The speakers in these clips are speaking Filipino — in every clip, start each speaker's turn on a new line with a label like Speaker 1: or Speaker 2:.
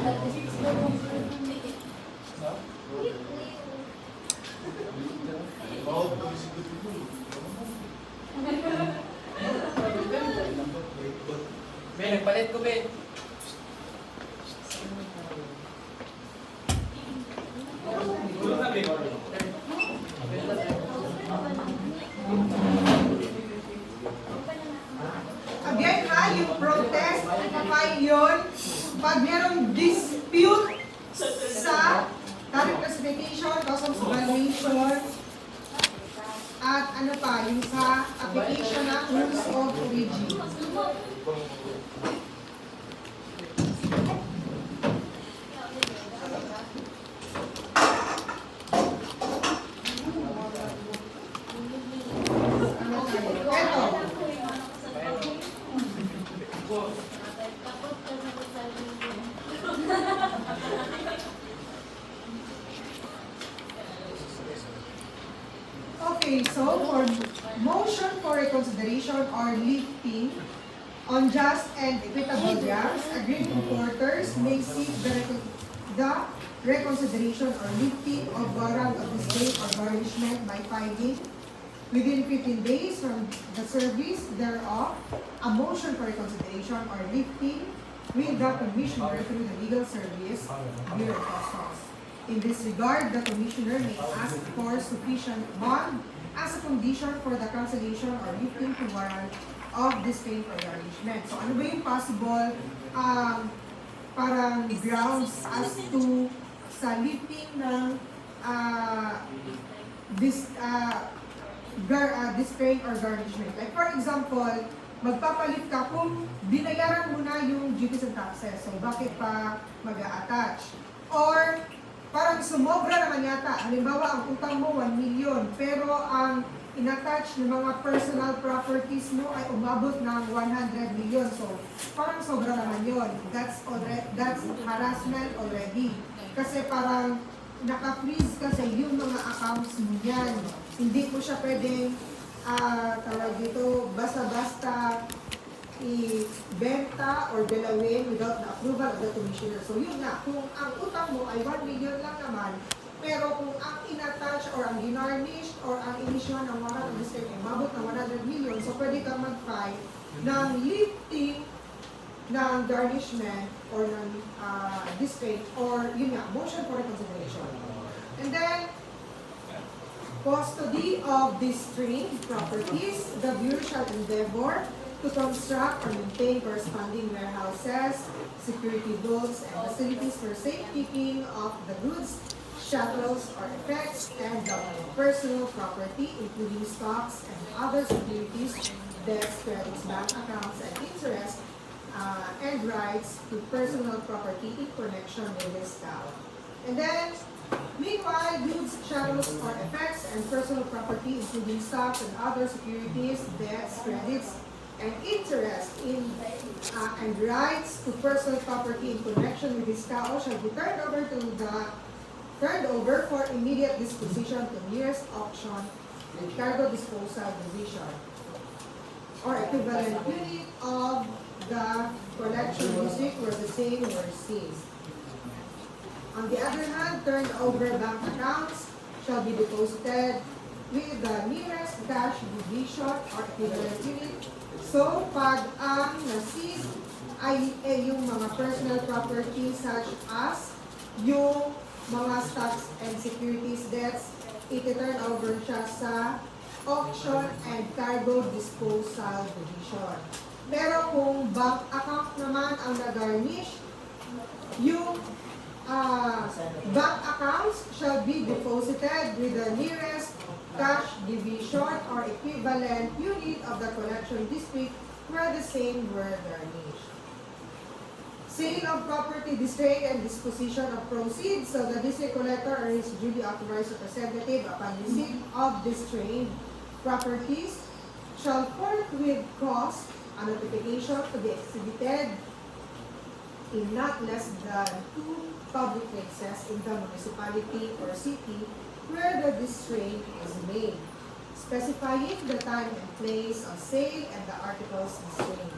Speaker 1: Ben, nagpalit ko, Ben.
Speaker 2: Again ha, yung protest, file yun, pag merong dispute sa tariff classification, customs evaluation, at ano pa, yung sa application ng rules of origin. Okay, so for motion for reconsideration or lifting on just and equitable grounds, aggrieved importers may seek the reconsideration or lifting of warrant of disdain or garnishment by filing within 15 days from the service thereof a motion for reconsideration or lifting with the Commissioner through the Legal Service Bureau of Customs. In this regard, the Commissioner may ask for sufficient bond as a condition for the cancellation or lifting to warrant of disdain or garnishment. So ano ba yung possible parang grounds as to sa lifting ng disdain or garnishment? Like for example, magpapalit ka kung binayaran mo na yung duties and taxes. So bakit pa mag-a-attach? Or parang sumobra naman yata. Halimbawa, ang utang mo 1 million, pero ang in-attach ng mga personal properties mo ay umabot ng 100 million. So, parang sobra naman yun. That's harassment already. Kasi parang naka-freeze kasi yung mga accounts mo yan. Hindi ko siya pwedeng tawag dito, basta-basta i-benta or delawin without the approval of the Commissioner. So yun nga, kung ang utang mo ay 1 million lang naman, pero kung ang in-attach or ang ginarnish or ang inisyon ng warrant of disdain ay mabot ng 100 million, so pwede kang mag-file ng lifting ng garnishment or ng disdain or yun nga, motion for reconsideration. And then, custody of these strange properties, the Bureau shall endeavor to construct or maintain corresponding warehouses, security vaults, and facilities for safekeeping of the goods, chattels, or effects, and the personal property, including stocks and other securities, debts, credits, bank accounts, and interest, and rights to personal property in connection with this account. And then, meanwhile, goods, chattels, or effects, and personal property, including stocks and other securities, debts, credits, and interest in and rights to personal property in connection with this CAO shall be turned over for immediate disposition to nearest auction and cargo disposal division or equivalent unit of the collection district where the same were seized. On the other hand, turned over bank accounts shall be deposited with the nearest cash division or equivalent unit. So, pag ang na-seize ay yung mga personal property such as yung mga stocks and securities debts, iti-turn over siya sa auction and cargo disposal division. Pero kung bank account naman ang na-garnish, yung bank accounts shall be deposited with the nearest cash division or equivalent unit of the collection district where the same were garnished. Sale of property, display, and disposition of proceeds. So the district collector or his duly authorized representative upon receipt of distrained properties shall forthwith cause a notification to be exhibited in not less than 2 public places in the municipality or city where the distraint is made, specifying the time and place of sale and the articles distrained.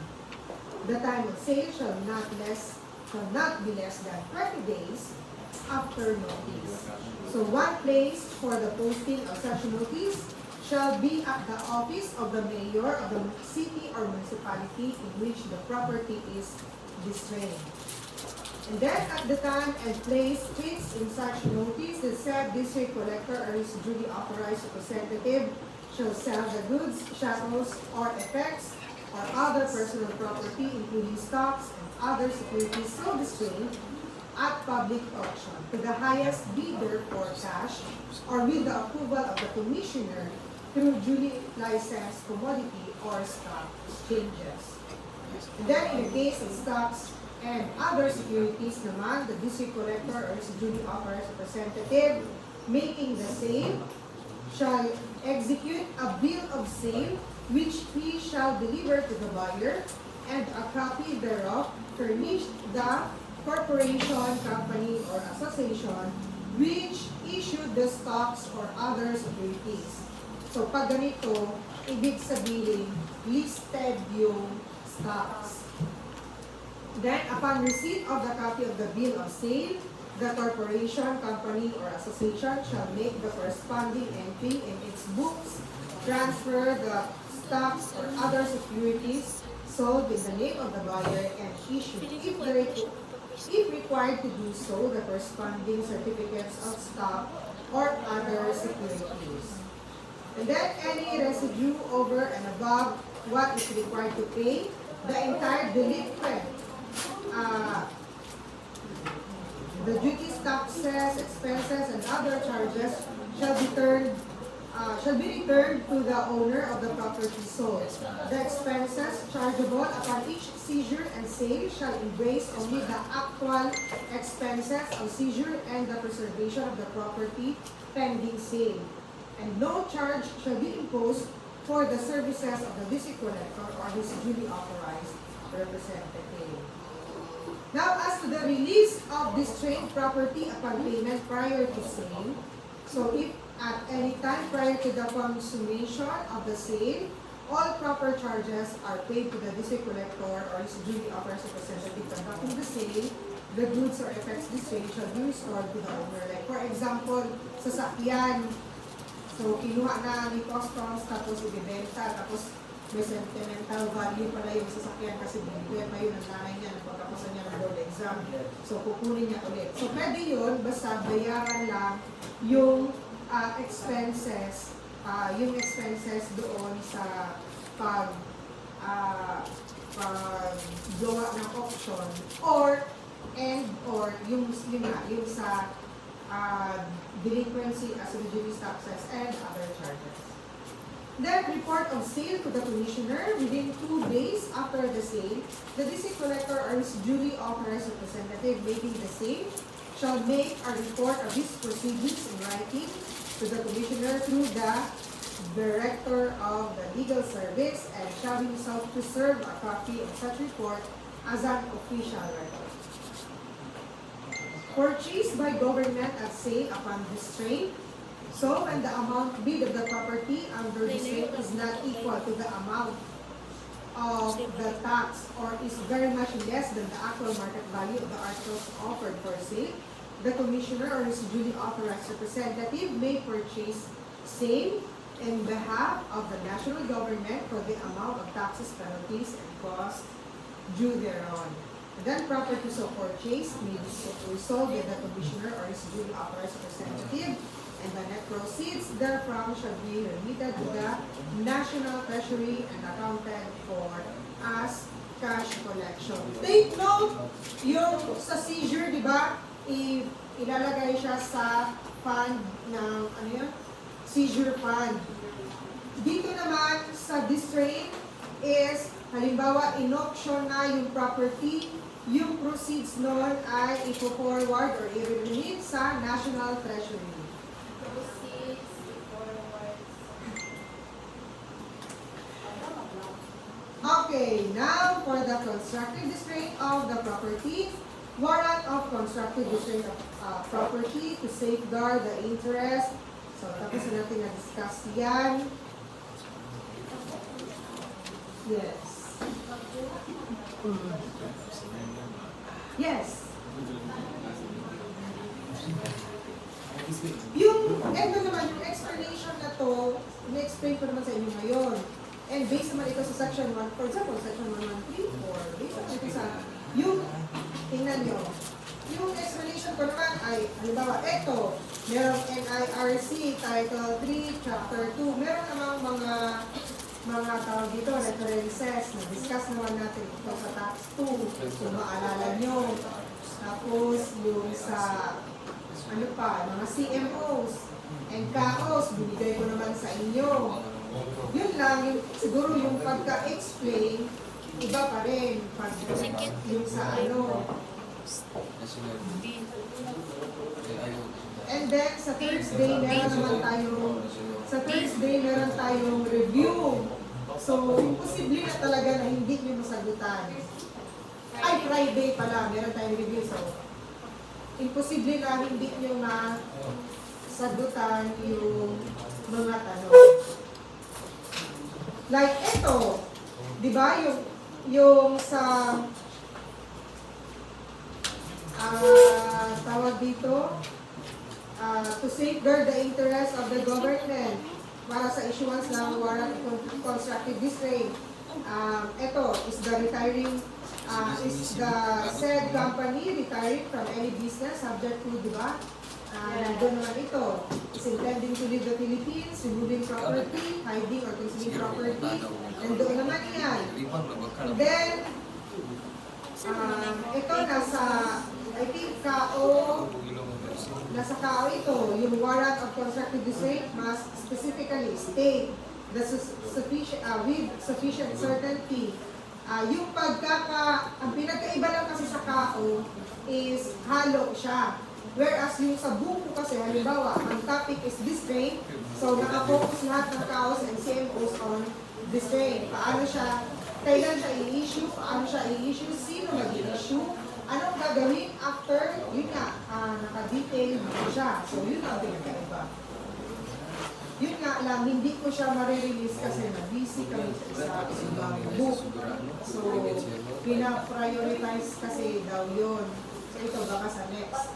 Speaker 2: The time of sale shall not less shall not be less than 30 days after notice. So one place for the posting of such notice shall be at the office of the mayor of the city or municipality in which the property is distrained. And then at the time and place fixed in such notice, the said district collector or his duly authorized representative shall sell the goods, chattels, or effects, or other personal property, including stocks and other securities so distrained, at public auction to the highest bidder for cash or with the approval of the commissioner through duly licensed commodity or stock exchanges. And then in the case of stocks and other securities naman, the district collector or his duly authorized representative making the sale shall execute a bill of sale which he shall deliver to the buyer, and a copy thereof furnish the corporation, company, or association which issued the stocks or other securities. So pag ganito, ibig sabihin, listed yung stocks. Then, upon receipt of the copy of the bill of sale, the corporation, company, or association shall make the corresponding entry in its books, transfer the stocks or other securities sold in the name of the buyer, and issue, if required to do so, the corresponding certificates of stock or other securities. And then any residue over and above what is required to pay, the entire delinquent, the duties, taxes, expenses, and other charges shall be returned to the owner of the property sold. The expenses chargeable upon each seizure and sale shall embrace only the actual expenses of seizure and the preservation of the property pending sale. And no charge shall be imposed for the services of the district collector or his duly authorized representative. Now, as to the release of distrained property upon payment prior to sale, so if at any time prior to the consummation of the sale, all proper charges are paid to the district collector or his duly authorized representative conducting the sale, the goods or effects distrained shall be restored to the owner. Like for example, sasakyan, so kinuha na ni customs, tapos ibibenta, tapos may sentimental value pala yung sasakyan kasi binigyan pa yun ng nanay niya, napagkapasan niya ng board exam. So kukunin niya ulit. So pwede yun, basta bayaran lang yung expenses doon sa paggawa ng auction or yung sa delinquency as reduced taxes and other charges. Then report of sale to the commissioner within 2 days after the sale. The district collector or his duly authorized representative making the sale shall make a report of his proceedings in writing to the commissioner through the director of the legal service, and shall himself preserve a copy of such report as an official record. Purchased by government at sale upon restraint. So when the amount bid of the property under restraint is not equal to the amount of the tax or is very much less than the actual market value of the articles offered for sale, the commissioner or his duly authorized representative may purchase same in behalf of the national government for the amount of taxes, penalties, and costs due thereon. And then property so purchased may be resolved by the commissioner or his duly authorized representative, and the net proceeds therefrom shall be remitted to the national treasury and accounted for as cash collection. Take note, yung sa seizure, di ba, ilalagay siya sa fund ng, ano yun? Seizure fund. Dito naman sa distraint is, halimbawa, in-auction na yung property, yung proceeds noon ay ipo-forward or i-remit sa National Treasury.
Speaker 3: Proceeds, forward.
Speaker 2: Okay, now for the constructive distraint of the property, warrant of constructive distraint of property to safeguard the interest. So, tapos na natin na-discuss yan. Yes. Yes. Ito naman, yung explanation na to, in-explain ko naman sa inyo ngayon. And based naman ito sa section 1, for example, section 113, based naman ito sa, tingnan nyo, yung explanation ko naman ay, halimbawa, ito, merong NIRC, Title 3, Chapter 2, meron namang mga tawag dito, references, na-discuss naman natin ito sa tax 2, kung maalala nyo. Tapos, yung sa, ano pa, mga CMOs, and CAOs, binigay ko naman sa inyo. Yun lang, siguro yung pagka-explain, iba pa rin. Pag yung sa ano. And then, sa Thursday, meron tayong review. So, imposible na talaga na hindi nyo masagutan. Ay, Friday pala, meron tayong review. So, imposible na hindi nyo masagutan yung mga tanong. Like ito, di ba, yung sa tawag dito, to safeguard the interest of the government para sa issuance ng warrant of constructive distraint. Ito is the said company retiring from any business subject to, di ba? Nandun naman ito, is intending to leave the Philippines, removing property, hiding or concealing property, nandun naman yan. And then, ito nasa, I think, nasa KAO ito, yung warrant of constructive distraint must specifically state the with sufficient certainty. Yung ang pinagkaiba lang kasi sa KAO is halo siya. Whereas yung sa buko kasi, halimbawa, ang topic is distraint, so nakafocus lahat ng KAOs and CMOs on distraint. Paano siya, kailan siya i-issue, paano siya i-issue, sino mag-i-issue, anong gagawin after, yun nga, naka-detail siya. So yun ang pinagkaiba. Yun nga lang, hindi ko siya marirelease kasi na-busy kami sa ibang book. So, pina-prioritize kasi daw yun. So, ito baka sa next.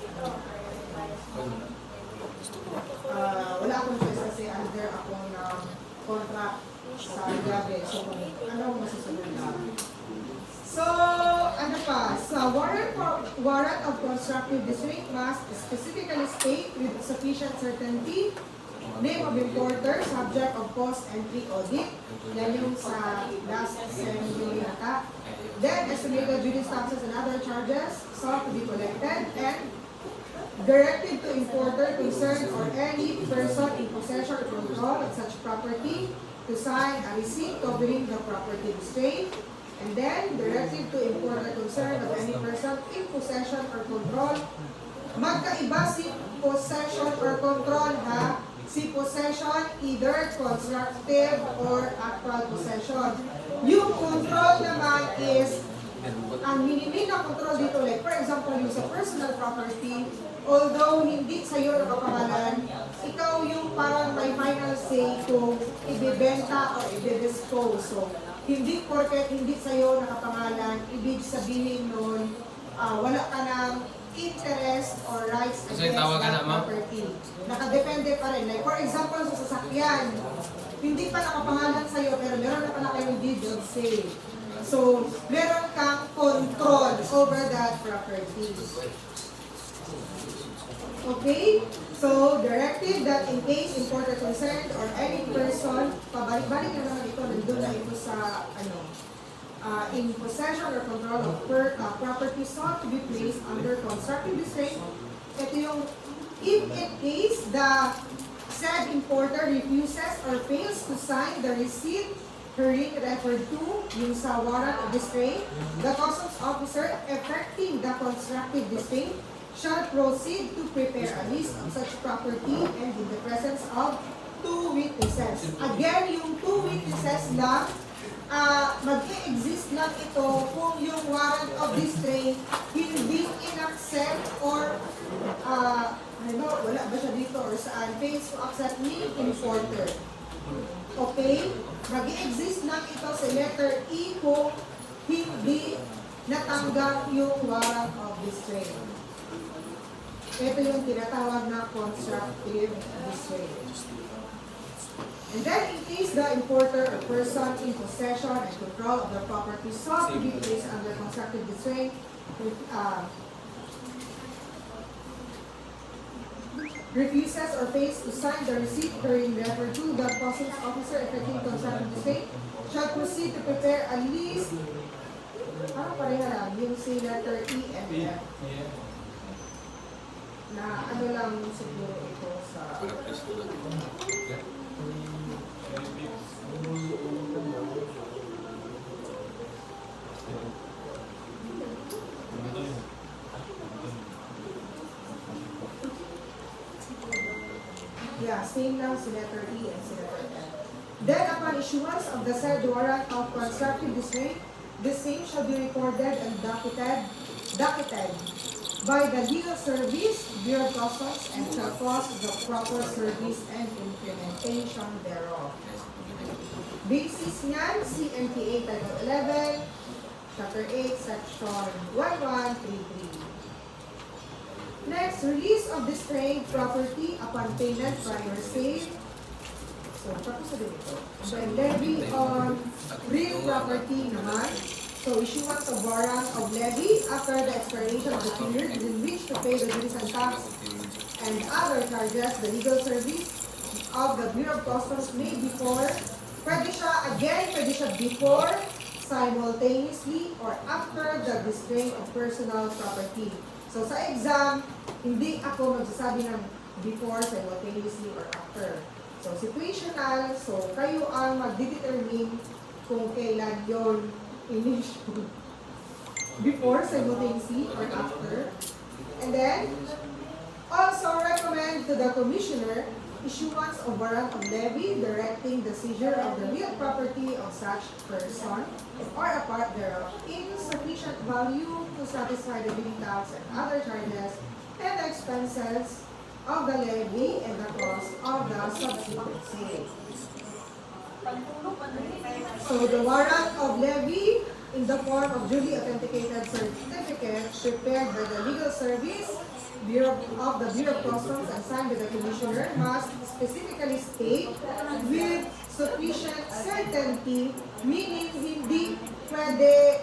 Speaker 2: Wala akong choice kasi under akong contract sa gabi. So, anong masusunod na? So, ano pa? Sa warrant of constructive distraint must specifically state with sufficient certainty name of importer, subject of post-entry audit. Yan yung sa last assembly nata. Then, estimated duties, taxes, and other charges sought to be collected, and directed to importer concerned or any person in possession or control of such property to sign a receipt covering the property distraint. And then, directed to importer concerned of any person in possession or control. Magkaiba si possession or control, ha? Si possession, either constructive or actual possession. Yung control naman is, ang minimin na control dito, like for example, yung sa personal property, although hindi sa'yo nakapangalan, ikaw yung parang may final say kung ibibenta o ibidispose. So, hindi porket hindi sa'yo nakapangalan, ibig sabihin nun, wala ka ng interest or rights against that property. Nakadepende pa rin. Like for example, sa sasakyan, hindi pa nakapangalan sa'yo pero meron na pala kayong deed of sale. So, meron kang control over that property. Okay? So, directive that in case importer concerned or any person, pabalik-balik na naman ito, nandun na ito sa, in possession or control of property sought to be placed under constructive distraint. Ito yung, if in case the said importer refuses or fails to sign the receipt herein referred to, yung sa warrant of distraint, the customs officer effecting the constructive distraint shall proceed to prepare a list of such property and in the presence of 2 witnesses. Again, yung 2 witnesses lang, mag-i-exist lang ito kung yung warrant of distraint hindi in-accept or wala ba siya dito or saan, fails to accept ni importer. Okay? Mag-i-exist lang ito sa letter E kung hindi natanggap yung warrant of distraint. Ito yung tinatawag na constructive distraint. And then, in case the importer or person in possession and control of the property sought to be placed under constructive distraint, refuses or fails to sign the receipt herein referred to, the customs officer effecting constructive distraint shall proceed to prepare at least, pareha lang, yung si letter E and F. Na ano lang siguro ito sa... Yeah, same lang si letter E and si letter F. Then, upon issuance of the said warrant of constructive distraint, the same shall be recorded and docketed by the legal service, Bureau of Customs, and shall cause the proper service and implementation thereof. Basis niyan, CMTA Title 11, Chapter 8, Section 1133. Next, release of distrained property upon payment prior sale. So, tapos na din ito. Then, levy on real property naman. So, issuance of warrant of levy after the expiration of the period in which to pay the duties and tax and other charges, the legal service of the Bureau of Customs made before. Pwede siya before, simultaneously, or after the distraint of personal property. So, sa exam, hindi ako magsasabi ng before, simultaneously, or after. So, situational, so kayo ang mag-determine kung kailan yon in-issue. Before, simultaneously, or after. And then, also recommend to the Commissioner issuance of warrant of levy directing the seizure of the real property of such person or a part thereof in sufficient value to satisfy the duty tax and other charges and expenses of the levy and the cost of the subsequent sale. So the warrant of levy in the form of duly authenticated certificate prepared by the legal service Bureau of the Bureau of Customs and signed by the Commissioner must specifically state with sufficient certainty, meaning hindi pwede,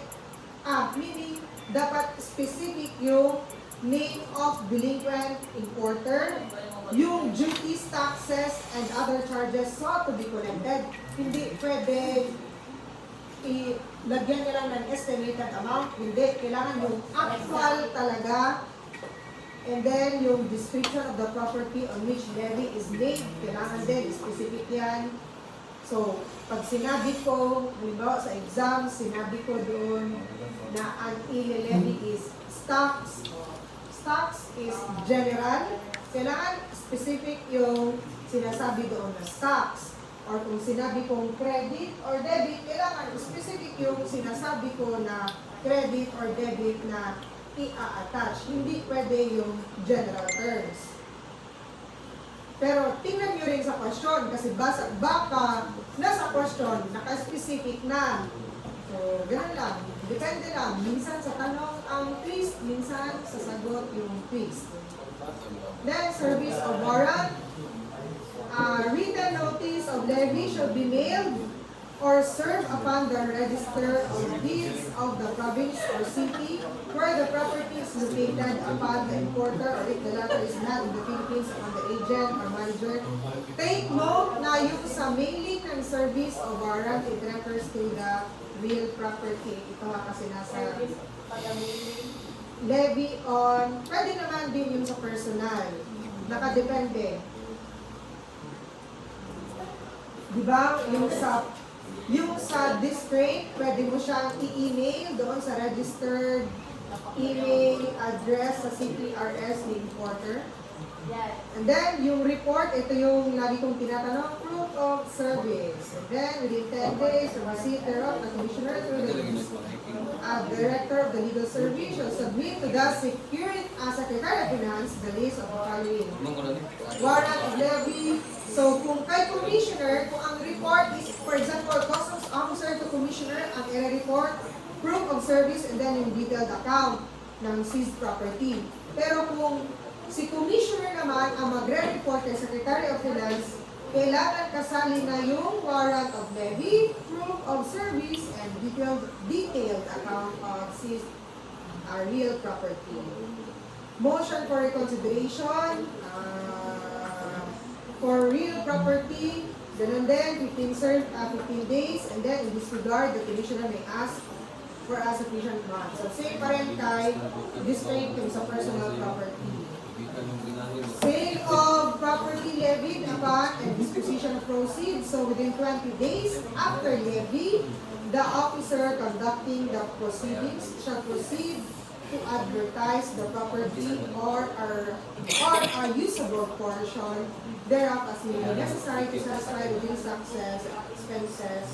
Speaker 2: meaning dapat specific yung name of delinquent importer, yung duties, taxes, and other charges sought to be collected. Hindi pwede ilagyan nila ng estimated amount, hindi. Kailangan yung actual talaga. And then, yung description of the property on which levy is made, kailangan din, specific yan. So, pag sinabi ko, halimbawa sa exam, sinabi ko doon na ang i-levy is stocks. Stocks is general. Kailangan specific yung sinasabi doon na stocks. Or kung sinabi kong credit or debit, kailangan specific yung sinasabi ko na credit or debit na i-attach. Hindi pwede yung general terms. Pero tingnan nyo rin sa question kasi baka nasa question, naka-specific na. So, ganun lang. Depende lang. Minsan sa tanong ang twist, minsan sa sagot yung twist. Then, service of warrant. Written notice of levy shall be mailed or served upon the register of deeds of the province or city where the property is located upon the importer or if the latter is not in the Philippines upon the agent or manager. Take note na yung sa mailing ng service of warrant, it refers to the real property. Ito kasi nasa levy on, pwede naman din yung sa personal. Nakadepende. Diba? Yung sa district, pwede mo siyang i-email doon sa registered email address sa CPRS ni importer. And then, yung report, ito yung lagi kong tinatanong, proof of service. And then, within 10 days, the receipt thereof, the commissioner through the director of the legal service shall submit to the Secretary of Finance the list of the following. Warrant of levy. So, kung kay commissioner, kung ang report is, for example, customs officer to commissioner, ang i-report, proof of service, and then yung detailed account. ng seized property. Pero kung si Commissioner naman ang magre-report kay Secretary of Finance, kailangan kasali na yung warrant of levy, proof of service, and detailed account of seized real property. Motion for reconsideration for real property, ganun din, 15 days, and then in this regard, the Commissioner may ask for a sufficient amount. So same pa rin kay district yung sa personal property. Sale of property levied upon and disposition of proceeds. So within 20 days after levy, the officer conducting the proceedings shall proceed to advertise the property or a usable portion thereof as may be necessary to satisfy the due taxes, expenses,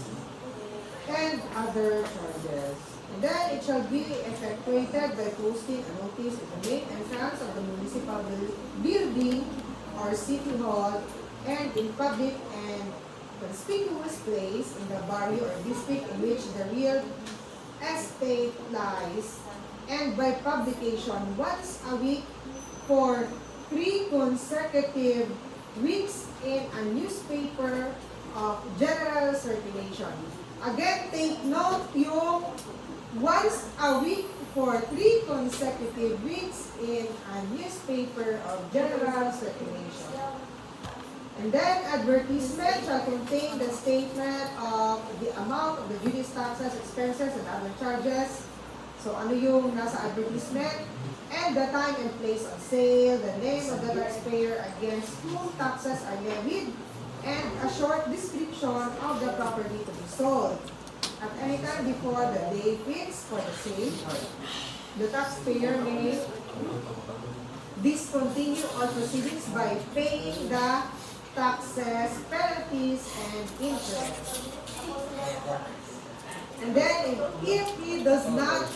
Speaker 2: and other charges. And then it shall be effectuated by posting a notice in the main entrance of the municipal building or city hall and in public and conspicuous place in the barrio or district in which the real estate lies, and by publication once a week for 3 consecutive weeks in a newspaper of general circulation. Again, take note yung once a week for 3 consecutive weeks in a newspaper of general circulation. And then, advertisement shall contain the statement of the amount of the duties, taxes, expenses, and other charges. So, ano yung nasa advertisement? And the time and place of sale, the name of the taxpayer against whom taxes are levied, and a short description of the property to be sold. At any time before the day fixed for the sale, the taxpayer may discontinue all proceedings by paying the taxes, penalties, and interest. And then, if he does not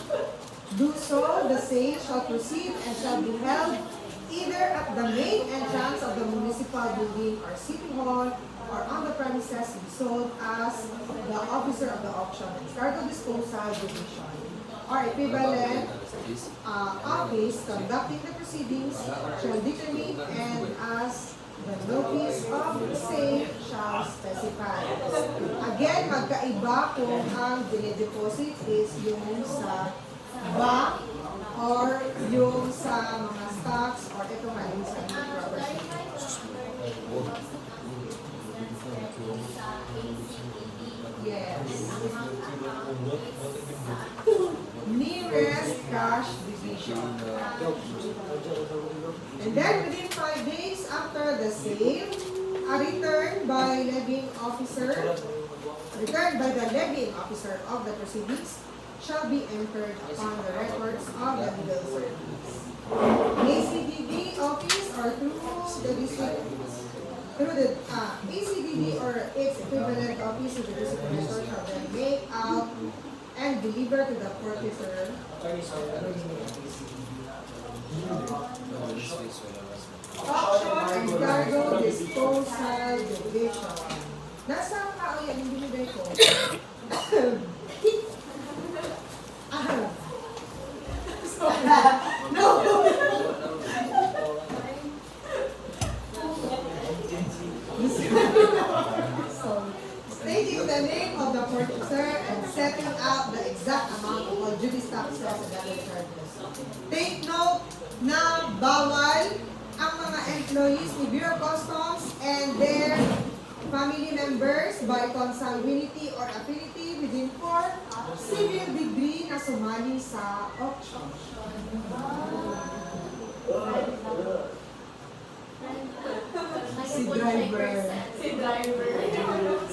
Speaker 2: do so, the sale shall proceed and shall be held either at the main entrance of the municipal building or city hall or on the premises to be sold as the officer of the auction and cargo disposal division or equivalent office conducting the proceedings shall determine and as the notice of the sale shall specify. Again, magkaiba kung ang dine-deposit is yung sa bank or yung sa mga stocks or ito nga yung sa mga property. Yes. Nearest cash division. And then within 5 days after the sale, a return by the levying officer of the proceedings shall be entered upon the records of the legal service. ACDD office or through the district, through the ACDD or its equivalent office of the district record shall then make out and deliver to the forfeiture. Auction and cargo disposal division. Nasa tao yan yung binigay ko? No! Stating the name of the purchaser and setting out the exact amount of all duties, taxes, and other charges. Take note na bawal ang mga employees ni Bureau of Customs and their family members by consanguinity or affinity within 4 civil degree na sumali sa auction.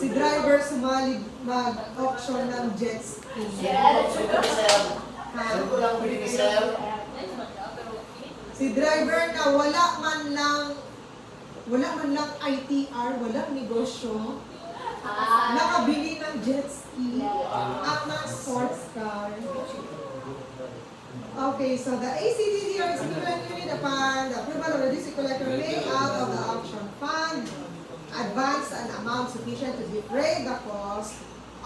Speaker 2: Si driver sumali mag-auction ng jet ski. Si driver na wala man lang ITR, walang negosyo, nakabili ng jet ski at ng sports car. Okay, so the ACDD or its equivalent unit upon the approval of the district collector may out of the auction fund advance an amount sufficient to defray the cost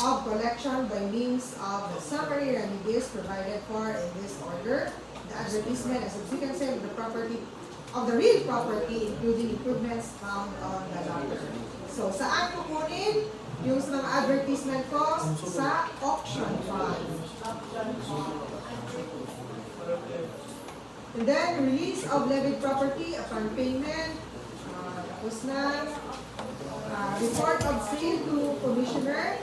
Speaker 2: of collection by means of the summary remedies provided for in this order, the advertisement and subsequent sale of the property, of the real property, including improvements found on the latter. So, saan kukunin yung mga advertisement costs? Sa auction fund. And then, release of levied property upon payment. Tapos na. Report of sale to commissioner.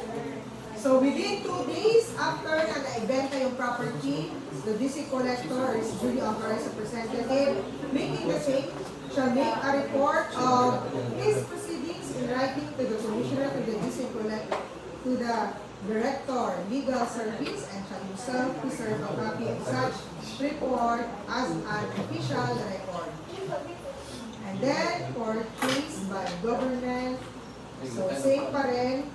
Speaker 2: So, within 2 days after na na-ibenta yung property, the DC collector is duly authorized representative making the same shall make a report of his proceedings in writing to the commissioner, to the DC collector, to the director, legal service, and shall himself preserve a copy of such report as an official record. And then, purchased by government, so same pa rin,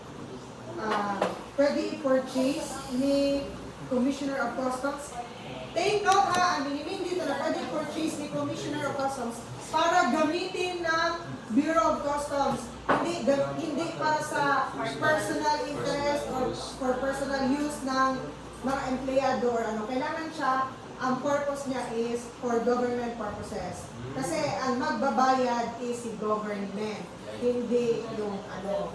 Speaker 2: pwede i-purchase ni Commissioner of Customs. Take note ha, ang minimum dito na pwede i-purchase ni Commissioner of Customs para gamitin ng Bureau of Customs. Hindi para sa personal interest or for personal use ng mga empleyado or ano. Kailangan siya, ang purpose niya is for government purposes. Kasi ang magbabayad is si government, hindi yung ano.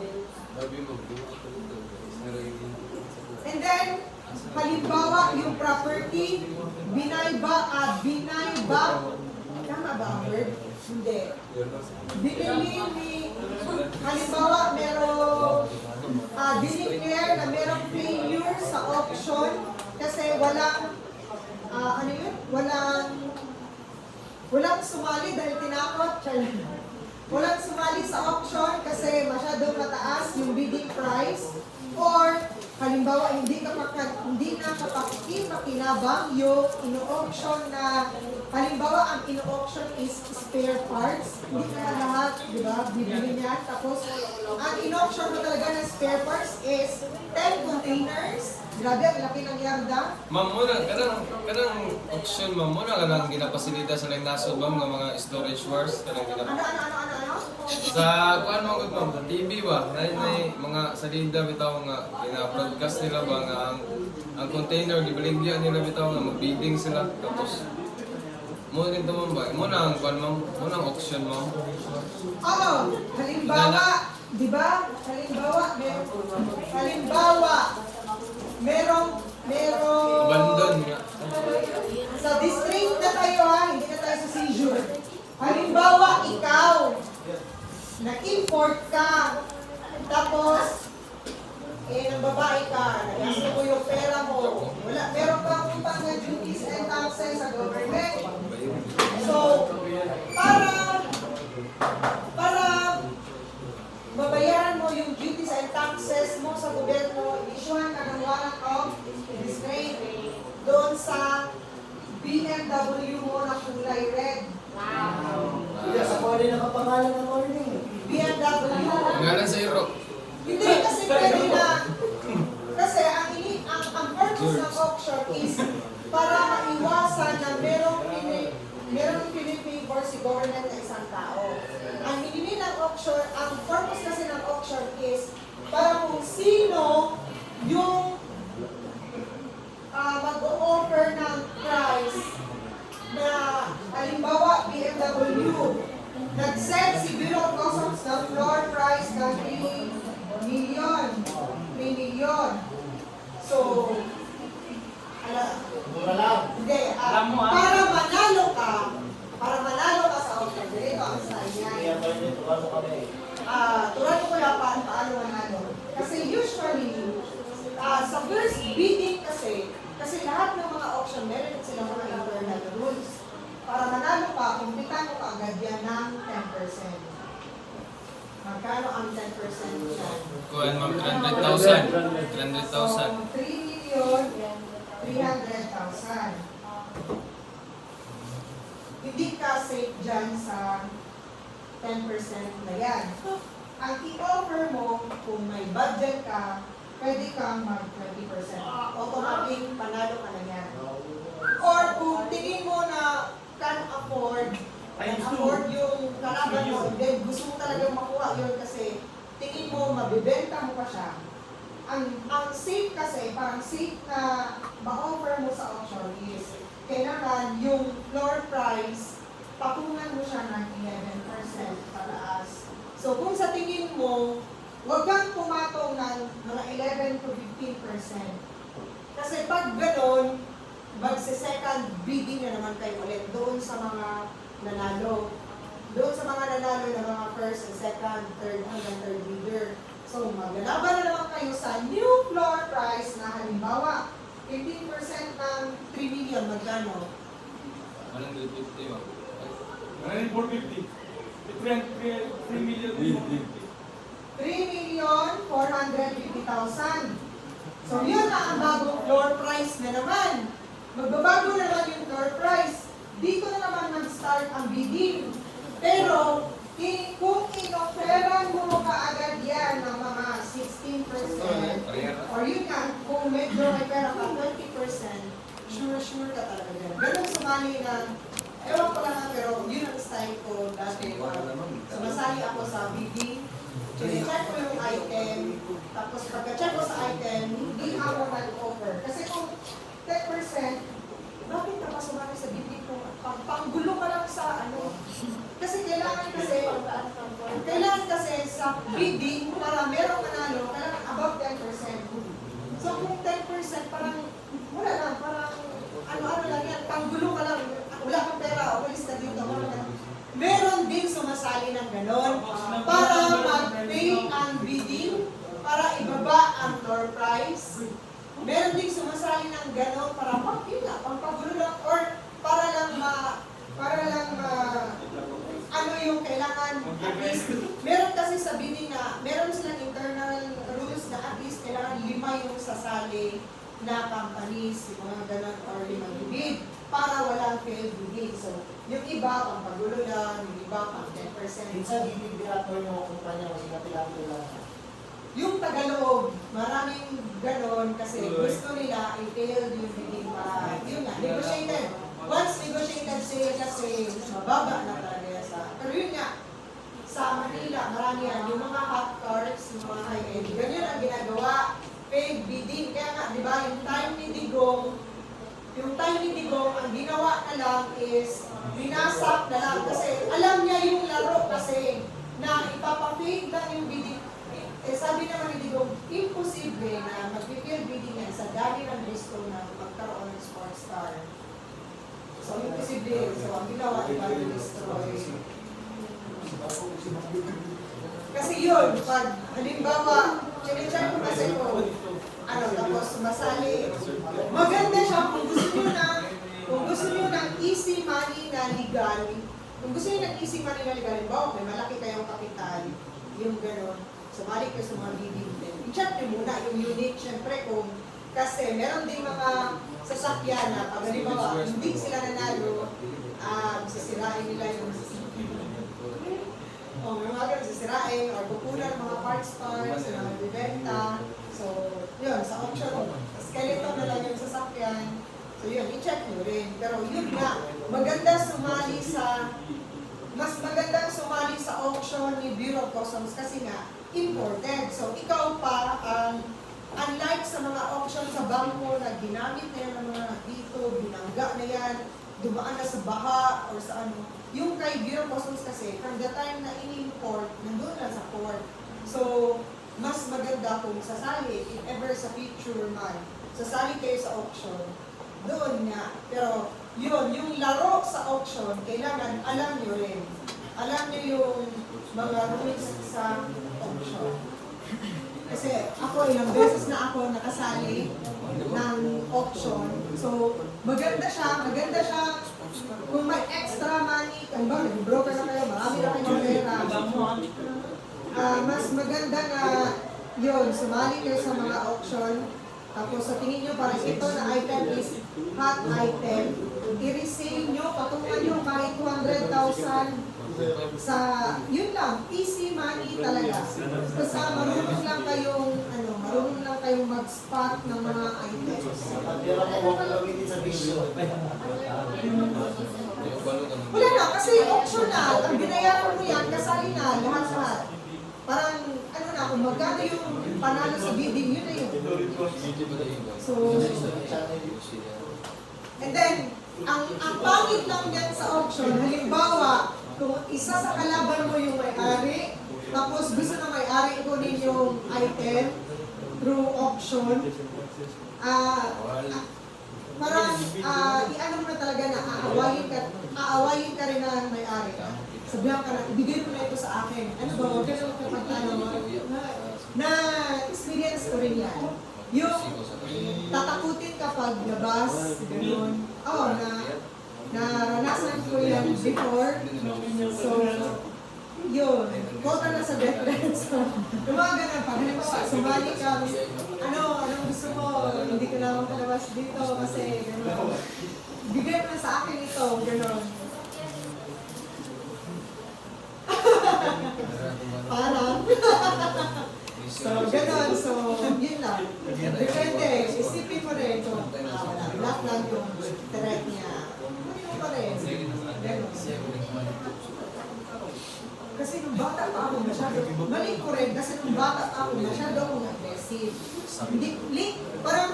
Speaker 2: And then, halimbawa, yung property, binayba, tama ba ang word? Hindi. Binili ni, halimbawa, dineclare na merong failure sa auction kasi walang, walang sumali dahil tinakot. Walang sumali sa auction kasi masyadong mataas yung bidding price. Or, halimbawa, hindi na kapakipakinabang yung ino-auction na, halimbawa, ang ino-auction is spare parts. Hindi na lahat, di ba, bibili niya. Tapos, ang ino-auction mo talaga ng spare parts is 10 containers. Grabe, ang laki ng yarda.
Speaker 4: Ma'am, muna, kanang auction, ma'am, muna kanang ginapasilita sa lang nasod, ma'am, ng mga storage wars, kanang
Speaker 2: Ano?
Speaker 4: Sa kuan mo gud ma'am, sa TV ba? Nay mga salida bitaw nga gina-broadcast nila ba nga ang container gibaligya nila bitaw nga mag-bidding sila tapos mo rin to ma'am ba? Mo na ang kuan ma'am, mo na ang auction ma'am.
Speaker 2: Oo, halimbawa, di ba? Merong
Speaker 4: Abandon nga.
Speaker 2: sa district na tayo ha, hindi na tayo sa seizure. Halimbawa, ikaw, nag-import ka, tapos, nang babae ka, nag-gasto mo yung pera mo, meron kang utang na duties and taxes sa government. So, para babayaran mo yung duties and taxes mo sa gobyerno, isyuhan ka ng warrant of restraint doon sa BMW mo na kulay red.
Speaker 5: Yes, ako rin nakapangalan ng morning.
Speaker 2: BMW.
Speaker 4: Ngalan sa iro.
Speaker 2: Hindi kasi pwede na. Kasi ang purpose ng auction is para maiwasan na merong pinipavor si government na isang tao. Ang hinili ng auction, ang purpose kasi ng auction is para kung sino yung mag-o-offer ng price na halimbawa BMW, nag-set si Bureau of Customs ng floor price ng 3 million. So, hindi, para manalo ka sa auction, dito ang sign niya. Tulad ko kaya paano manalo. Kasi usually, sa first bidding kasi lahat ng mga auction, meron sila mga internal rules. Para manalo ka, kumpitan mo kaagad yan ng 10%. Magkano ang 10% yan?
Speaker 4: Kuan ma'am 300,000. 300,000.
Speaker 2: So, 3,300,000. Hindi ka safe dyan sa 10% na yan. Ang i-offer mo, kung may budget ka, pwede kang mag-20%. Automatic, panalo ka na yan. Or kung tingin mo na can afford yung kalaban mo, then gusto mo talagang makuha yun kasi tingin mo, mabibenta mo pa siya. Ang safe kasi, parang safe na ma-offer mo sa auction is kailangan yung floor price, patungan mo siya ng 11% pataas. So kung sa tingin mo, huwag kang pumatong ng mga 11 to 15%. Kasi pag ganon, magse-second bidding na naman kayo ulit doon sa mga nanalo. Doon sa mga nanalo na mga first and second, third, hanggang third bidder. So maglalaban na naman kayo sa new floor price na halimbawa, 15% ng 3 million, magkano?
Speaker 4: 150 ma'am.
Speaker 6: 450. 3 million.
Speaker 2: 3,450,000. So yun na ang bagong floor price na naman. Magbabago na naman yung floor price. Dito na naman mag-start ang bidding. Pero kung inoferan mo kaagad yan ng mga 16%, or yun nga, kung medyo may pera ka 20%, sure ka talaga yan. Ganun sumali na, ewan ko lang pero yun ang style ko dati. Sumasali ako sa bidding, check ko yung item, tapos pagka-check ko sa item, hindi ako nag-offer. Kasi kung 10%, bakit ka pa sumali sa bidding ko? Panggulo ka lang sa ano. Kasi kailangan kasi sa bidding, para merong manalo, kailangan above 10%. So kung 10%, parang wala lang, parang ano lang yan, panggulo ka lang, wala kang pera, umalis ka dito, wala lang. Meron din sumasali ng ganon para mag-fail ang bidding, para ibaba ang floor price. Meron din sumasali ng ganon para pangpagulo lang, or para lang ano yung kailangan at least. Meron kasi sa bidding na, meron silang internal rules na at least kailangan 5 yung sasali na companies, yung mga ganon, or 5 bid para walang failed bidding. So, yung iba, pampagulo lang, yung iba, pang 10%.
Speaker 5: Minsan, bibigyator yung kumpanya kasi natin lang.
Speaker 2: Yung Tagalog, maraming ganon kasi gusto nila i-fail yung bidding para, yun nga, negotiated. Once negotiated sale kasi, mababa na talaga sa, pero yun nga, sa Manila, marami yan, yung mga hot cards, yung mga high-end, ganyan ang ginagawa, paid bidding. Kaya nga, di ba, yung time ni Digong, ang ginawa na lang is, binasak na lang kasi alam niya yung laro kasi na ipapapig lang yung bidding. Eh, sabi naman ni Digong, imposible na mag-field bidding yan sa dami ng gusto na magkaroon ng sports car. So, imposible. So, ang ginawa ni Bagong Destroy. Kasi yun, pag halimbawa, chinecheck ko kasi ko, tapos sumasali, maganda siya kung gusto nyo ng easy money na legal, kung gusto nyo ng easy money na legal, halimbawa, may malaki kayong kapital, yung gano'n, sumali kayo sa mga bidding din. I-check nyo muna yung unit, syempre kasi meron din mga sasakyan na pag halimbawa, hindi sila nanalo, sisirain nila yung may mga ganun sisirain or pupunan mga parts na nagbibenta. So, yun, sa auction, skeleton na lang yung sasakyan. So, yun, i-check nyo rin. Pero yun nga, mas magandang sumali sa auction ni Bureau of Customs kasi nga, imported. So, ikaw pa, unlike sa mga auction sa bangko na ginamit na yan ng mga dito, binangga na yan, dumaan na sa baha or sa ano, yung kay Bureau of Customs kasi, from the time na in-import, nandun na sa port. So, mas maganda kung sasali, if ever sa future man, sasali kayo sa auction, doon nga. Pero, yun, yung laro sa auction, kailangan alam nyo rin. Alam nyo yung mga rules sa auction. Kasi ako, ilang beses na ako nakasali ng auction. So, maganda siya kung may extra money, kung ba, nag-broker na kayo, marami na kayo pera. Mas maganda na yun, sumali kayo sa mga auction. Tapos sa tingin nyo, parang ito na item is hot item. I-resale nyo, patungan nyo kahit 200,000 sa, yun lang, easy money talaga. Basta marunong lang kayong mag-spot ng mga items.
Speaker 5: Pagkira mo, huwag gamitin sa video.
Speaker 2: Wala na, kasi optional. Ang binayaran mo yan, kasali na, lahat-lahat. Parang, kung magkano yung panalo sa bidding, yun na yun. So, and then, ang pangit lang yan sa auction, halimbawa, kung isa sa kalaban mo yung may-ari, tapos gusto na may-ari kunin yung item through auction, parang i-ano mo na talaga na aawayin ka rin na may-ari. Sabihan ka na, ibigay mo na ito sa akin. Ano ba, huwag ka na magkapagtano mo. Na experience ko rin yan. Yung tatakutin kapag labas, gano'n. Oo, naranasan ko yan before. So, yun, kota na sa death threats. Yung mga ganun pa, halimbawa, sumali ka, anong gusto mo, hindi ko naman palabas dito kasi gano'n. Bigay mo na sa akin ito, gano'n. Parang. So, gano'n. So, yun lang. Depende. Isipin mo rin kung lahat lang yung threat niya. Kunin mo pa rin. Gano'n. Kasi nung bata pa ako masyado, mali ko rin, kasi nung bata pa ako masyado akong aggressive. Parang,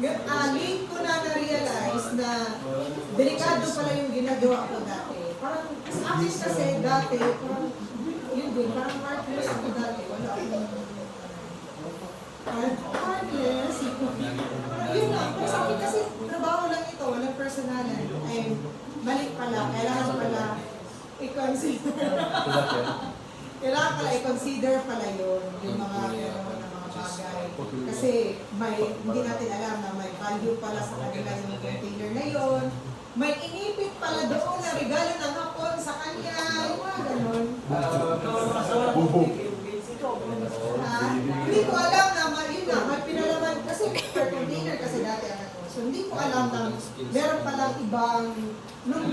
Speaker 2: late ko na na-realize na delikado pala yung ginagawa ko dati. Parang, sa akin kasi dati, parang, yun din, parang heartless ako dati. Wala akong, heartless. Yun lang, sa akin kasi trabaho lang ito, walang personalan. Ay, mali pala, kailangan pala i-consider. Kailangan pala i-consider pala yun, yung mga gano'n na mga bagay. Kasi hindi natin alam na may value pala sa kanila yung container na yun. May inipit pala doon na regalo ng hapon sa kanya, yung mga gano'n. Hindi ko alam na may pinalaman, kasi per container kasi dati ang ako. So hindi ko alam na meron palang ibang, nung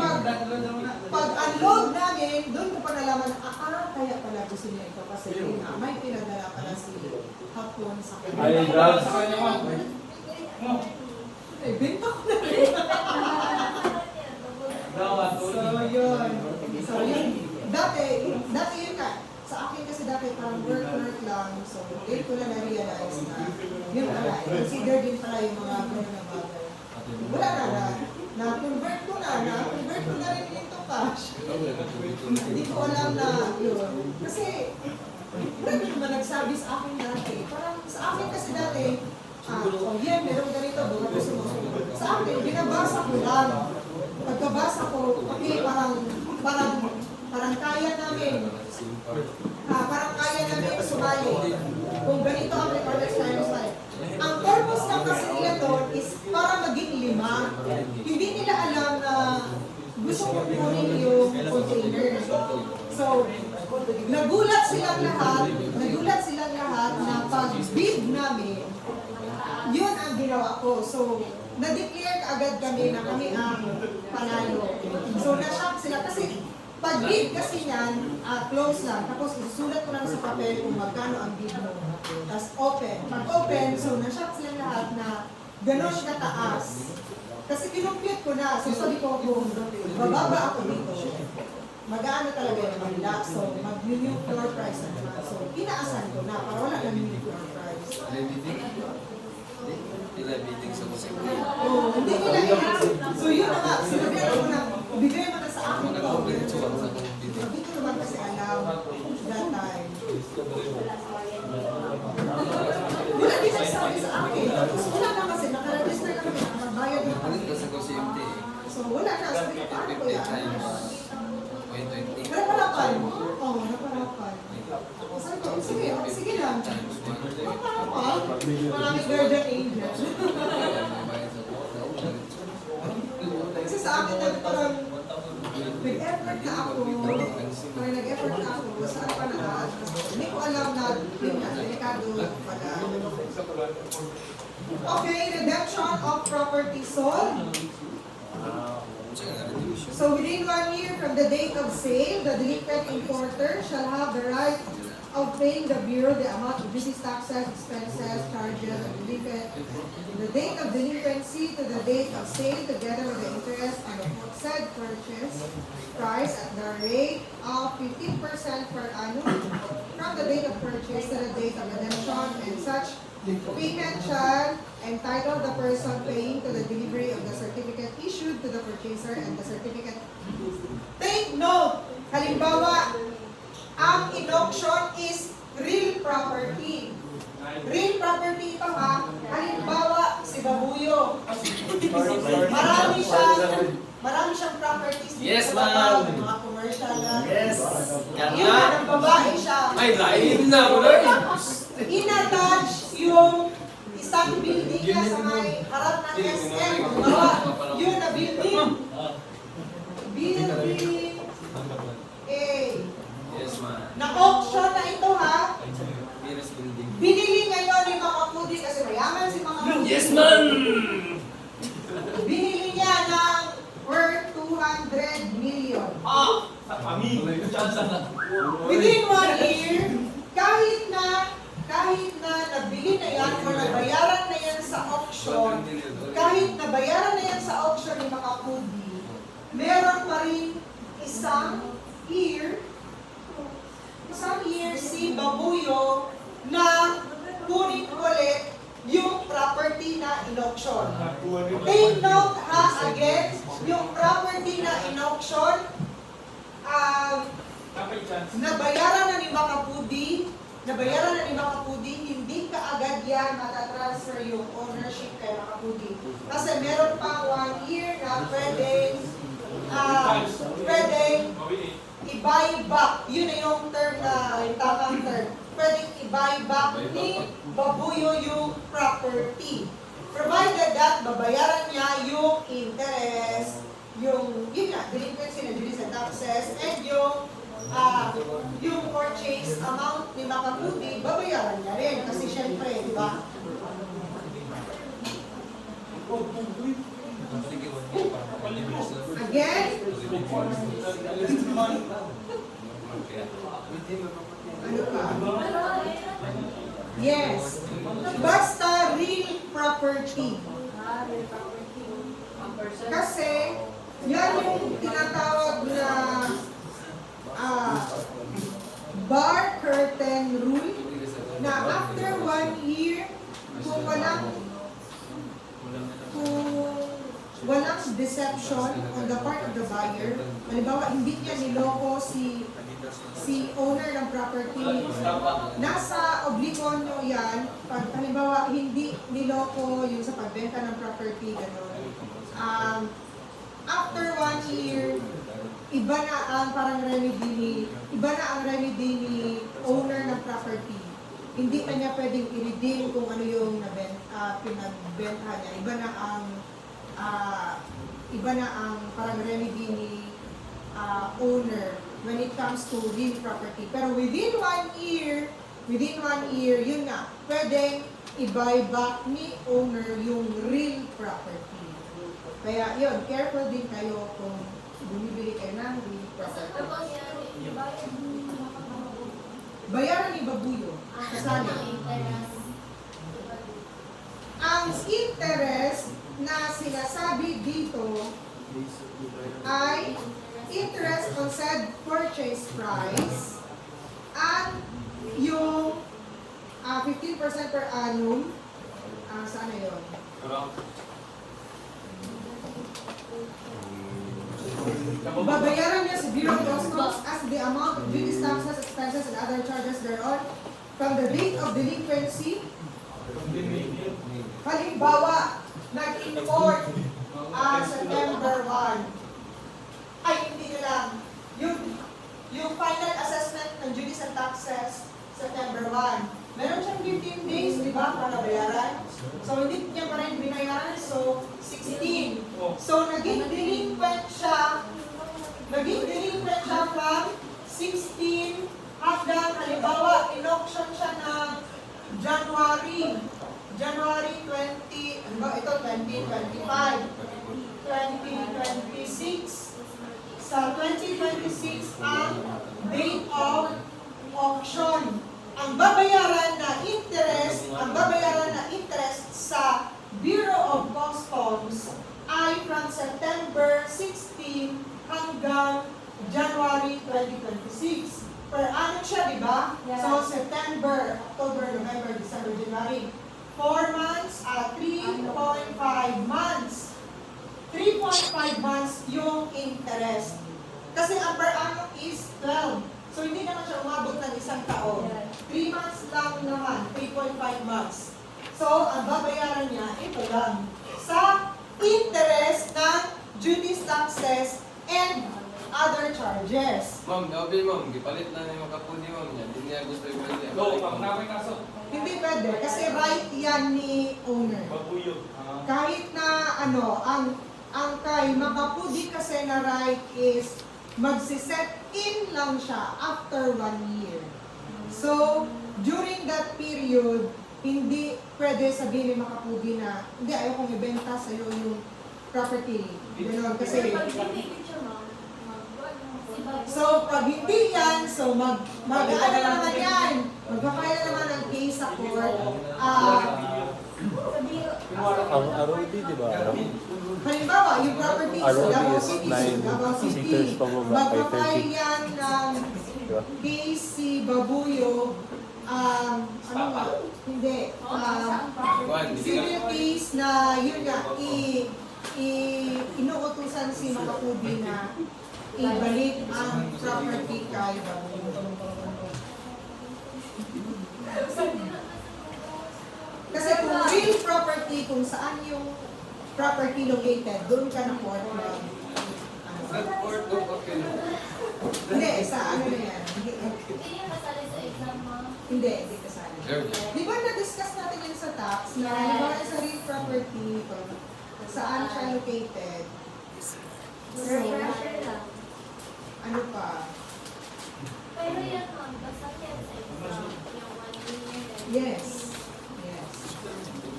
Speaker 2: pag-unload namin, doon ko pa nalaman, kaya pala gusto niya ito kasi may pinadala pala si hapon sa kanya.
Speaker 6: Ay, drugs.
Speaker 2: Eh, benta ko na rin. So yun. Dati yun ka. Sa akin kasi dati parang work lang. So, yun ko na na-realize na yun pala. Consider din pala yung mga gano'n na bagay. Wala na-convert ko na rin into cash. Hindi ko alam na yun. Kasi, wala naman nagsabi sa akin dati. Parang sa akin kasi dati, yan, meron ganito, buka gusto mo. Sa akin, binabasa ko lang. Pagkabasa ko, okay, parang kaya namin. Parang kaya namin sumali. Kung ganito ang requirements tayo sumali. Ang purpose lang kasi nila doon is para maging 5. Hindi nila alam na gusto ko kunin yung container. So, nagulat silang lahat na pag-bid namin, yun ang ginawa ko. So, na-declare agad kami na kami ang panalo. So, na-shock sila kasi pag-bid kasi yan, close lang. Tapos isusulat ko lang sa papel kung magkano ang bid mo. Tapos open. Pag-open, so na-shock sila lahat na gano'n kataas. Kasi kinumpute ko na. So sabi ko kung bababa ako dito, mag-ano talaga yung manila. So mag-new floor price na naman. So inaasan ko na para wala na new floor price.
Speaker 4: Bidding sa kusip.
Speaker 2: Oo, hindi nila inaasan. So yun na nga, sinabihan ko na, bigay mo na sa akin to. Hindi ko naman kasi alam that time. Wala din nagsabi sa akin. Tapos wala na kasi, nakaregister na kami, nakabayad na kami. So wala na, sabi ko, paano ko yan? Naparapan. Oo, naparapan. Sabi ko, sige lang. Maraming guardian angel. Kasi sa akin na parang nag-effort na ako, saan pa na, hindi ko alam na delikado pala. Okay, redemption of property sold. So within 1 year from the date of sale, the delinquent importer shall have the right of paying the Bureau the amount of business taxes, expenses, charges, and delinquent the date of delinquency to the date of sale together with the interest on the said purchase price at the rate of 15% per annum from the date of purchase to the date of redemption, and such Payment shall entitle the person paying to the delivery of the certificate issued to the purchaser and the certificate. Take note! Halimbawa, ang in-auction is real property. Real property ito ha. Halimbawa, si Babuyo. Marami siyang properties dito
Speaker 4: Yes,
Speaker 2: sa
Speaker 4: ma'am.
Speaker 2: Davao, may mga commercial na.
Speaker 5: Yes.
Speaker 2: Yun na, ng babae siya.
Speaker 4: Ay, lain na mo rin.
Speaker 2: In-attach yung isang building niya sa may harap ng SM. Halimbawa, yun na building. Building A.
Speaker 4: Yes, ma'am.
Speaker 2: Na-auction na ito ha.
Speaker 4: Nearest building.
Speaker 2: Binili ngayon ni Mama Pudi kasi mayaman si Mama Pudi.
Speaker 4: Yes, ma'am!
Speaker 2: Binili niya ng worth 200 million.
Speaker 6: Kami.
Speaker 2: Within 1 year, kahit na nabili na yan o nabayaran na yan sa auction, kahit nabayaran na yan sa auction ni Mama Pudi, meron pa rin isang year si Babuyo na kunin ulit yung property na in-auction. Take note ha, again, yung property na in-auction, nabayaran na ni Makapudi, hindi kaagad yan matatransfer yung ownership kay Makapudi. Kasi meron pang 1 year na pwedeng i-buy back. Yun na yung term na, yung tamang term. Pwedeng i-buy back ni Babuyo yung property. Provided that babayaran niya yung interest, yun nga, delinquency na duties and taxes, and yung purchase amount ni Makapudi, babayaran niya rin. Kasi syempre, di ba? Again, ano pa? Yes. Basta real property. Kasi, yan yung tinatawag na bar curtain rule na after 1 year, kung walang deception on the part of the buyer, halimbawa hindi niya niloko si owner ng property, nasa obligon nyo yan, pag halimbawa hindi niloko yung sa pagbenta ng property, gano'n. After 1 year, iba na ang remedy ni owner ng property. Hindi na niya pwedeng i-redeem kung ano yung pinagbenta niya. Iba na ang parang remedy ni owner when it comes to real property. Pero within 1 year, yun nga, pwedeng i-buy back ni owner yung real property. Kaya yun, careful din kayo kung bumibili kayo ng real property. Bayaran ni Babuyo. Kasali. Ang interest na sinasabi dito ay interest on said purchase price at yung 15% per annum. Saan na yun? Babayaran niya sa Bureau of Customs as the amount of duties, taxes, expenses, and other charges thereon from the date of delinquency. Halimbawa, nag-import September 1. Ay, hindi na lang. Yung final assessment ng duties and taxes, September 1. Meron siyang 15 days, di ba, para bayaran? So, hindi niya pa rin binayaran. So, 16. So, naging delinquent siya from 16 hanggang, halimbawa, in-auction siya ng January 20, ano ba, ito, 2025, 2026. Sa 2026 ang date of auction. Ang babayaran na interest sa Bureau of Customs ay from September 16 hanggang January 2026. Per annum siya, di ba?
Speaker 3: Yeah.
Speaker 2: So, September, October, November, December, January. 4 months, 3.5 months. 3.5 months yung interest. Kasi ang per annum is 12. So, hindi naman siya umabot ng isang taon. 3 months lang naman, 3.5 months. So, ang babayaran niya, ito lang. Sa interest ng duties, taxes, and other charges.
Speaker 4: Ma'am, gabi ma'am, gipalit na yung kapuni ma'am niya. Hindi niya gusto yung balik.
Speaker 6: Go, pag namin kaso.
Speaker 2: Hindi pwede, kasi right yan ni owner.
Speaker 6: Babuyo.
Speaker 2: Kahit na ang kay Makapudi kasi na right is magsiset in lang siya after 1 year. So, during that period, hindi pwede sabihin ni Makapudi na, hindi, ayaw kong ibenta sa'yo yung property. Ganon, kasi, so, pag hindi yan, so ano naman yan, magpapaya naman ng case sa court.
Speaker 7: Arodi, di ba?
Speaker 2: Halimbawa, yung property sa
Speaker 7: Arodi
Speaker 2: Davao
Speaker 7: is
Speaker 2: City,
Speaker 7: 9
Speaker 2: Davao City,
Speaker 7: seaters pababa,
Speaker 2: magpapaya
Speaker 7: 530.
Speaker 2: yan ng
Speaker 7: Diba?
Speaker 2: case si Babuyo, ano nga, hindi, civil case na yun nga, inuutusan si Makapudi na ibalik ang property kay Babuyo. Kasi kung real property, kung saan yung property located, doon ka na court na.
Speaker 4: Court of appeal.
Speaker 2: Hindi, sa ano na yan.
Speaker 3: Hindi niya kasali sa exam, ma'am.
Speaker 2: Hindi kasali. Di ba na-discuss natin yun sa tax na halimbawa sa real property, kung saan siya located,
Speaker 3: Refresher lang.
Speaker 2: ano pa?
Speaker 3: Pero yan, ma'am, basta yan sa exam. Yung 1 year.
Speaker 2: Yes.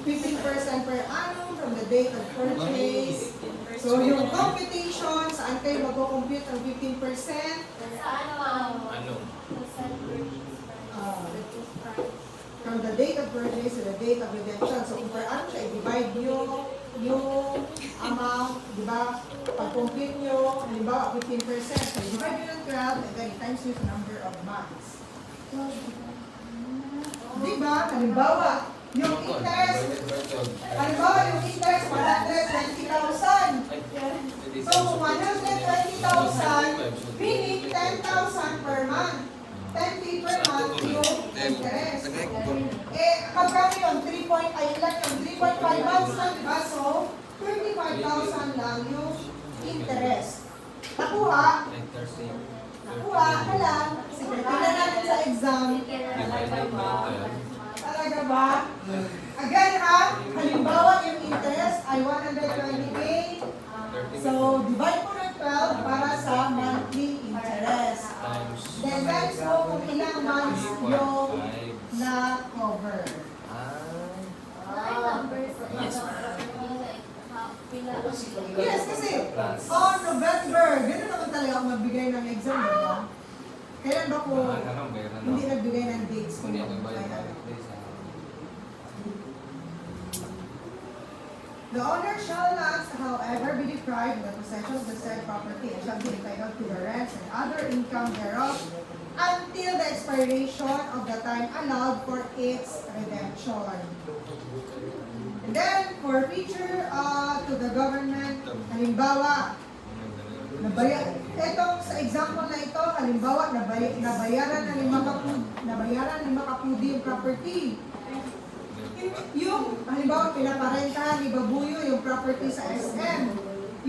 Speaker 2: 15% per annum from the date of purchase. So, yung computation, saan kayo mag-compute ang 15%?
Speaker 3: Sa ano, ma'am?
Speaker 4: Ano?
Speaker 3: Sa self-purchase price.
Speaker 2: From the date of purchase to the date of redemption. So, kung per annum siya, i-divide nyo yung amount, di ba? Pag-compute nyo, halimbawa, 15%. So, i-divide nyo ng 12, and then i-times nyo sa number of months. Di ba? Halimbawa, yung interest, halimbawa, yung interest, 120,000. So, 120,000, meaning 10,000 per month. 10K per month yung interest. Pagkano yun? 3.5 months lang, diba? So, 35,000 lang yung interest. Nakuha ka lang. Sige, tingnan natin sa exam. Talaga ba? Again ha, halimbawa yung interest ay 120K. So, divide mo ng 12 para sa monthly interest. Then, times mo kung ilang months yung na-cover.
Speaker 3: Nine numbers. Yes,
Speaker 2: Yes, kasi on November, gano'n naman talaga ako magbigay ng exam, diba? Kailan ba ko hindi nagbigay ng dates kung The owner shall not, however, be deprived of the possession of the said property and shall be entitled to the rents and other income thereof until the expiration of the time allowed for its redemption. And then, for feature to the government, halimbawa, etong sa example na ito, halimbawa, nabayaran ni Makapudi yung property. Yung, halimbawa, pinaparentahan ni Babuyo yung property sa SM.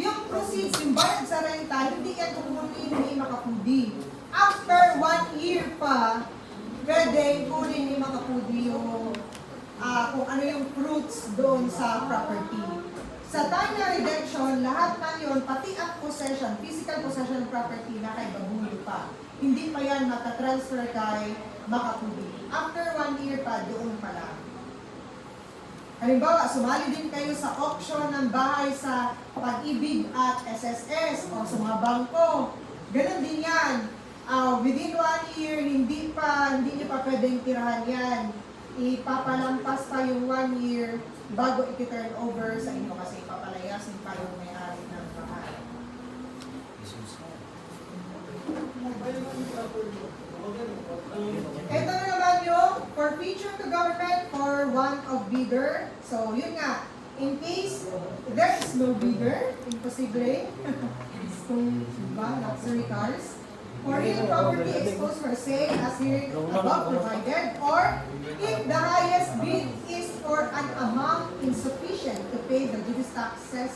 Speaker 2: Yung proceeds, yung bayad sa renta, hindi yan kukunin ni Makapudi. After 1 year pa, pwede kunin ni Makapudi yung kung ano yung fruits doon sa property. Sa time na redemption, lahat na yun, pati ang possession, physical possession ng property na kay Babuyo pa. Hindi pa yan matatransfer kay Makapudi. After 1 year pa, doon pa lang. Halimbawa, sumali din kayo sa auction ng bahay sa Pag-ibig at SSS o sa mga bangko. Ganon din yan. Within 1 year, hindi nyo pa pwedeng tirahan yan. Ipapalampas pa yung 1 year bago iti-turn over sa inyo kasi papalayasin pa yung may-ari ng bahay. Ito na naman yung for feature to government for one of bidder. So, yun nga, in case there is no bidder, imposible, kung ba, luxury cars, or real property exposed for sale as here above provided, or if the highest bid is for an amount insufficient to pay the duties, taxes,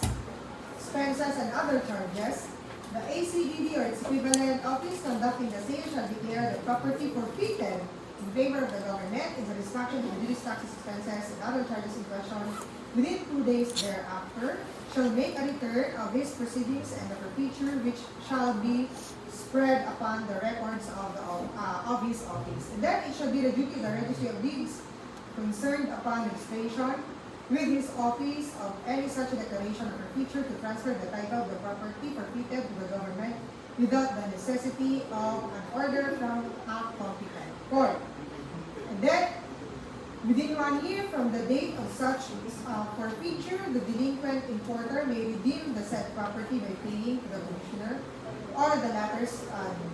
Speaker 2: expenses, and other charges, the ACDD or its equivalent office conducting the sale shall declare the property forfeited in favor of the government in satisfaction of the duties, taxes, expenses, and other charges in question within 2 days thereafter, shall make a return of his proceedings and the forfeiture which shall be spread upon the records of his office. And then it shall be the duty of the registry of deeds concerned upon registration with his office of any such declaration or forfeiture to transfer the title of the property forfeited to the government without the necessity of an order from a competent court. And then, within 1 year from the date of such forfeiture, the delinquent importer may redeem the said property by paying to the commissioner or the latter's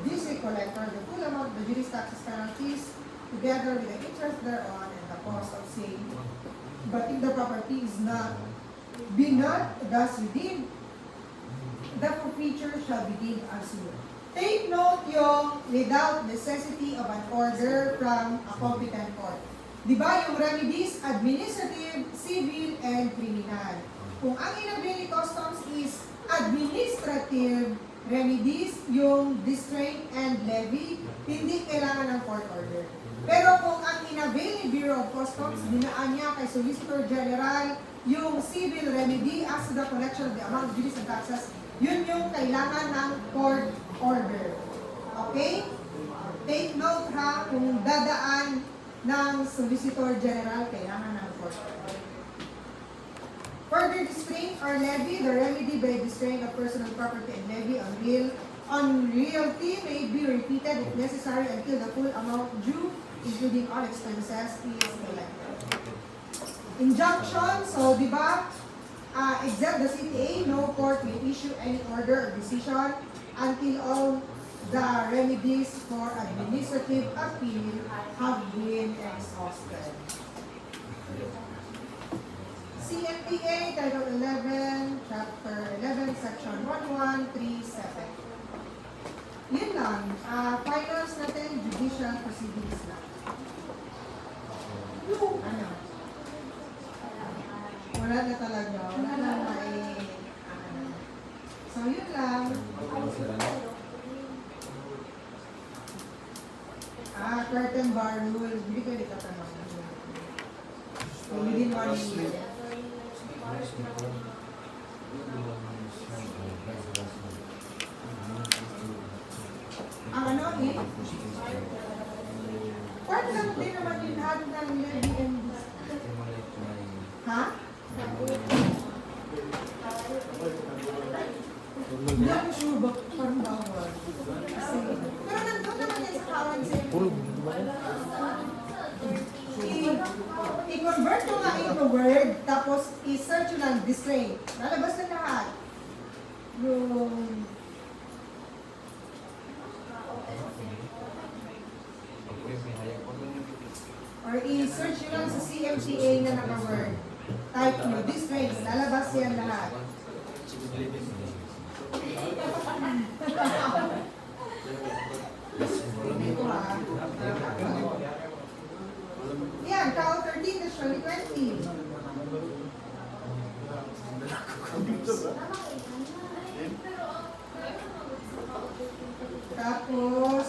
Speaker 2: district collector the full amount of the duties, taxes, penalties, together with the interest thereon and the cost of sale. But if the property is be not thus redeemed, the forfeiture shall be deemed as zero. Take note yung without necessity of an order from a competent court. Di ba yung remedies, administrative, civil, and criminal. Kung ang inabili customs is administrative remedies, yung distraint and levy, hindi kailangan ng court order. Pero kung ang inabili Bureau of Customs, dinaan niya kay Solicitor General yung civil remedy as to the collection of the amount of duties and taxes, yun yung kailangan ng court order. Okay? Take note ha, kung dadaan ng Solicitor General, kailangan ng court order. Further distraint or levy, the remedy by distraint of personal property and levy on realty may be repeated if necessary until the full amount due, including all expenses, is collected. Injunction, so di ba, except the CTA, no court may issue any order or decision until all the remedies for administrative appeal have been exhausted. CMPA, Title 11, Chapter 11, Section 1137. Yun lang. Finals natin, judicial proceedings lang. Ano? Wala na talaga. Wala na so, yun lang. Curtain bar rule. Hindi ko ulit katanong. So, within 1 year. Ang ano eh? Part lang din naman yung lahat ng levy and ha? Hindi ako sure ba parang bawal. Kasi, pero nandun naman yan sa kawan sa'yo. I-convert ko nga into Word, tapos i-search ko lang distraint. Lalabas na lahat. Yung or i-search nyo lang sa CMCA na naka-Word. Type nyo, distraint. Lalabas yan lahat. Ito ha. Yan, Tao 13-2020. Tapos,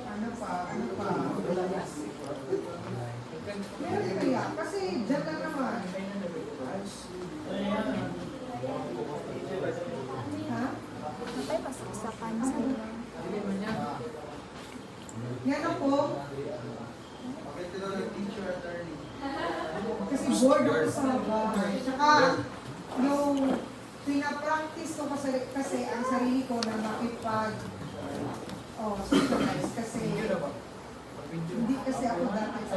Speaker 2: ano pa? Meron kaya? Kasi dyan lang naman. Ha?
Speaker 3: Napay pasaksakan sa
Speaker 2: Yan ako. Kasi bored ako sa bahay. Tsaka, yung pinapractice ko kasi ang sarili ko na makipag socialize kasi hindi kasi ako dati sa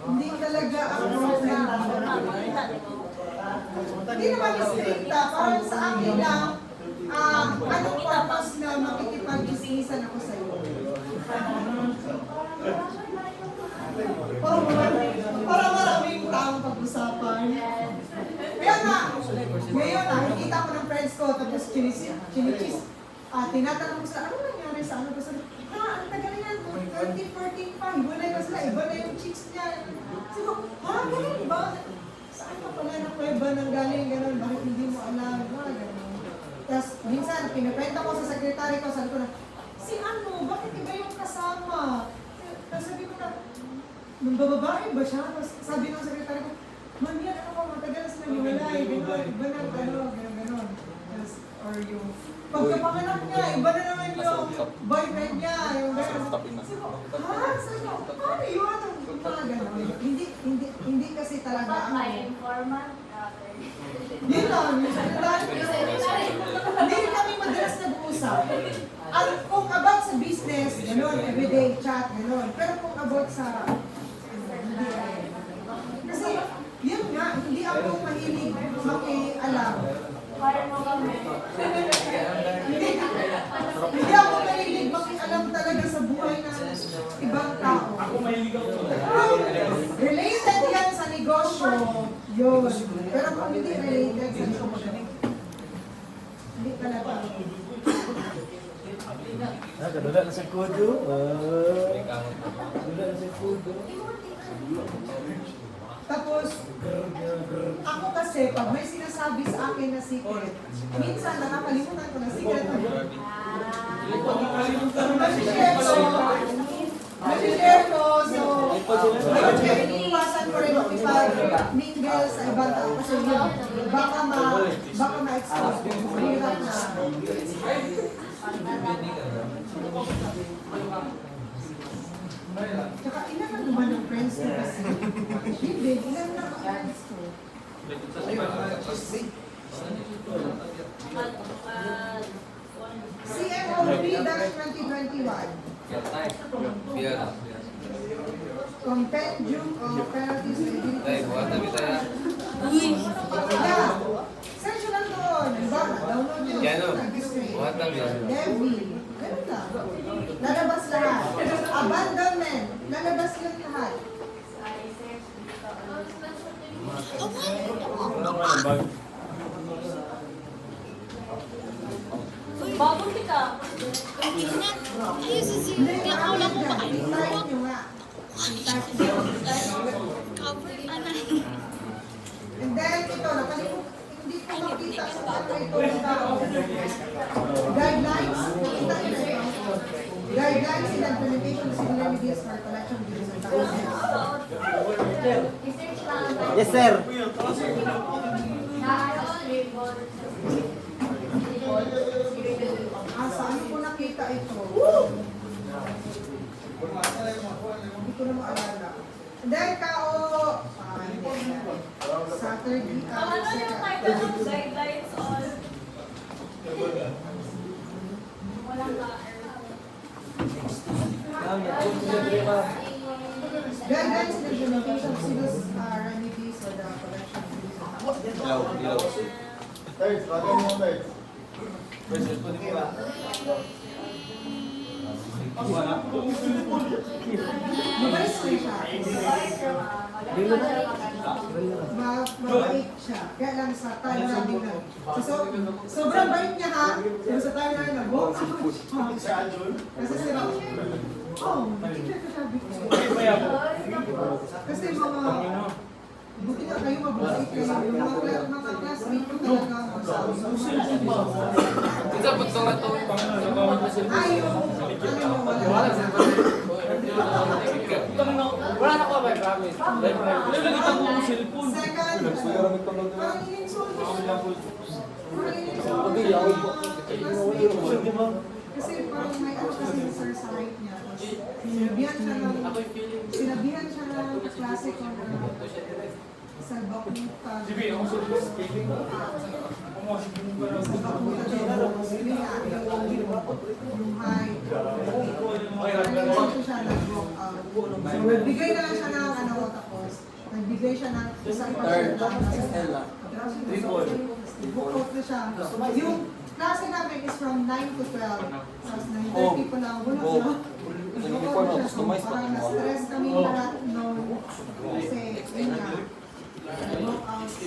Speaker 2: hindi talaga ako hindi naman stricta, parang sa akin lang Anong purpose na makikipag-isisan ako sa iyo? Para maraming taong pag-usapan. Kaya nga, ngayon nakikita ko ng friends ko, tapos chinichis. Tinatanong ko sila, ano nangyari sa ano? Kasi, ang tagal yan, 13, 14 pa, iba na yun sila, iba na yung chicks niya. Sabi ko, ganun ba? Saan ka pala na kuweba nang galing, gano'n, bakit hindi mo alam? Gano'n. Tapos, minsan, pinapenta ko sa sekretary ko, sabi ko na, si ano, bakit iba yung kasama? Tapos sabi ko na, nung bababae ba siya? Tapos sabi ng sekretary ko, ma'am, yan ako, matagal na naniwalay, gano'n, iba na, gano'n. Tapos, or yung, pagkapanganak niya, iba na naman yung boyfriend niya, yung gano'n. Sabi ko, sabi ko, paano yun? Mga gano'n. Hindi kasi talaga
Speaker 3: Dapat may
Speaker 2: ako.
Speaker 3: informant.
Speaker 2: Yun lang, yung sekretary. Hindi kami madalas nag-uusap. Kung about sa business, gano'n, everyday chat, gano'n. Pero kung about sa, hindi. Kasi, yun nga, hindi ako mahilig makialam.
Speaker 3: Para mo kami.
Speaker 2: Hindi ako mahilig makialam talaga sa buhay ng ibang tao.
Speaker 6: Ako mahilig ako.
Speaker 2: Related yan sa negosyo, yun. Pero kung hindi related sa negosyo, hindi talaga.
Speaker 5: Kadula na sa kudo. Kadula na sa kudo.
Speaker 2: Tapos, ako kasi, pag may sinasabi sa akin na secret, minsan nakakalimutan ko na secret na yun. Nasi-share ko, so, kaya iniiwasan ko rin makipag-mingle sa ibang tao kasi yun, baka ma-expose ko. Mahirap na. Tsaka ilan na naman yung friends ko kasi. Hindi, ilan na ang friends ko. CMOP-2021.
Speaker 4: Biar.
Speaker 2: Compendium of Penalties and
Speaker 4: Tay, buhat na kita ya.
Speaker 2: Yeah. Search lang doon. Diba? Download yun.
Speaker 4: Yan o. Buhat na biya.
Speaker 2: Debbie. Ganun lang. Lalabas lahat. Abandonment. Lalabas yun lahat.
Speaker 3: Babong ka.
Speaker 2: Hindi, marami dyan. I-type nyo nga. I-type nyo. And then, ito, hindi ko makita sa ano ito. Guidelines. Kita nyo na ito. Guidelines in implementation of civil remedies for collection of dues and taxes.
Speaker 3: I-search lang.
Speaker 5: Yes, sir.
Speaker 2: Saan ko nakita ito? Hindi ko na maalala. Dahil Saturday,
Speaker 3: Ano yung title ng guidelines on? Walang
Speaker 2: Guidelines in implementation of civil remedies for the collection of dues and taxes.
Speaker 5: Third, bagay mo third.
Speaker 2: Mabait ko siya. Mabait siya. Kaya lang sa time natin na. Sobrang bait niya ha. Pero sa time natin na, wow, kasi sila, nakikita ko siya before. Kasi buti na kayo mabait kayo. Yung mga classmate ko talaga masabi.
Speaker 4: Kita betul na to.
Speaker 2: Ayaw, wala.
Speaker 1: Wala na ko ba, promise.
Speaker 6: Nalagyan ko ng cellphone.
Speaker 2: Second, parang in-insult ko siya. Parang in-insult ko siya. Kasi parang may ano kasi sa sir sa right niya. Sinabihan siya ng klase ko na sa bakutan.
Speaker 6: Sige, ako sa scaling. Pumasok mo ba lang?
Speaker 2: Sa bakutan daw, yung height. Nag-insult ko siya, nag-walk out. So, nagbigay na lang siya ng ano, tapos nagbigay siya ng isang person. Book out na siya. Yung klase namin is from 9 to 12. Tapos 9:30 pa lang. Wala
Speaker 7: Oh.
Speaker 2: siya.
Speaker 7: Yung
Speaker 2: Book
Speaker 7: uniform
Speaker 2: out
Speaker 7: mo,
Speaker 2: na siya. So,
Speaker 7: customize pa
Speaker 2: parang
Speaker 7: mo.
Speaker 2: na-stress kami lahat noon. Kasi, yun nga. Book out si